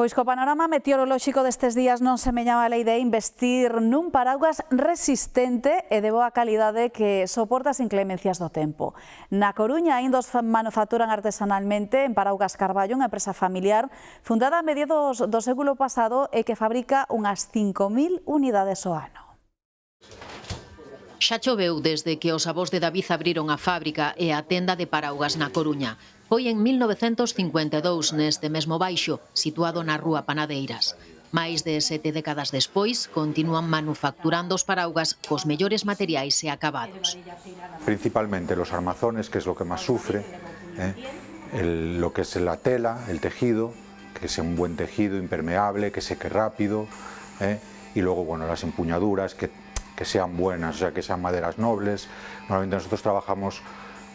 Pois co panorama meteorolóxico destes días non semeñaba a lei de investir nun paraugas resistente e de boa calidade que soporta as inclemencias do tempo. Na Coruña aínda os manufacturan artesanalmente en Paraugas Carballo, unha empresa familiar fundada a mediados do século pasado e que fabrica unhas 5.000 unidades ao ano. Xa choveu desde que os avós de David abriron a fábrica e a tenda de paraugas na Coruña. Foi en 1952 neste mesmo baixo, situado na rúa Panadeiras. Mais de 7 décadas despois, continúan manufacturando os paraugas cos mellores materiais e acabados. Principalmente los armazones, que es lo que más sufre, lo que es la tela, el tejido, que sea un buen tejido impermeable, que seque rápido, y luego bueno, las empuñaduras, que sean buenas, o sea, que sean maderas nobles. Normalmente nosotros trabajamos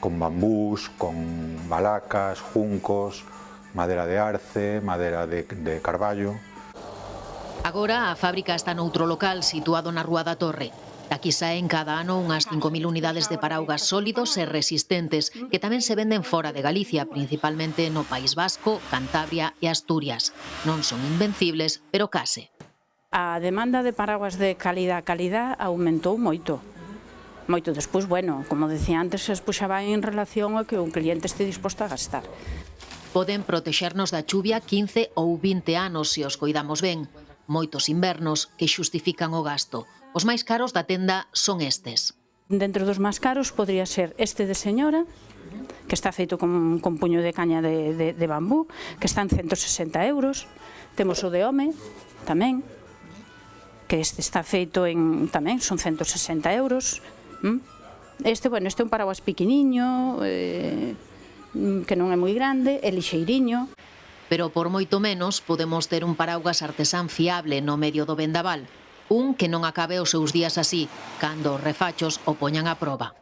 con bambús, con balacas, juncos, madera de arce, madera de carballo. Agora a fábrica está noutro local situado na Rúa da Torre. Daqui saen cada ano unhas 5.000 unidades de paraugas sólidos e resistentes que tamén se venden fora de Galicia, principalmente no País Vasco, Cantabria e Asturias. Non son invencibles, pero case. A demanda de paraugas de calidad aumentou moito. Moito despois, bueno, como decía antes, se expuxaba en relación a que un cliente este disposto a gastar. Poden protexernos da chuvia 15 ou 20 anos se os coidamos ben. Moitos invernos que xustifican o gasto. Os máis caros da tenda son estes. Dentro dos máis caros podría ser este de señora, que está feito con puño de caña de bambú, que está en 160 euros. Temos o de home, tamén, que este está feito en, tamén, son 160 euros. Este, bueno, este é un paraguas pequeniño, que non é moi grande, é lixeiriño. Pero por moito menos podemos ter un paraugas artesán fiable no medio do vendaval. Un que non acabe os seus días así, cando os refachos o poñan a proba.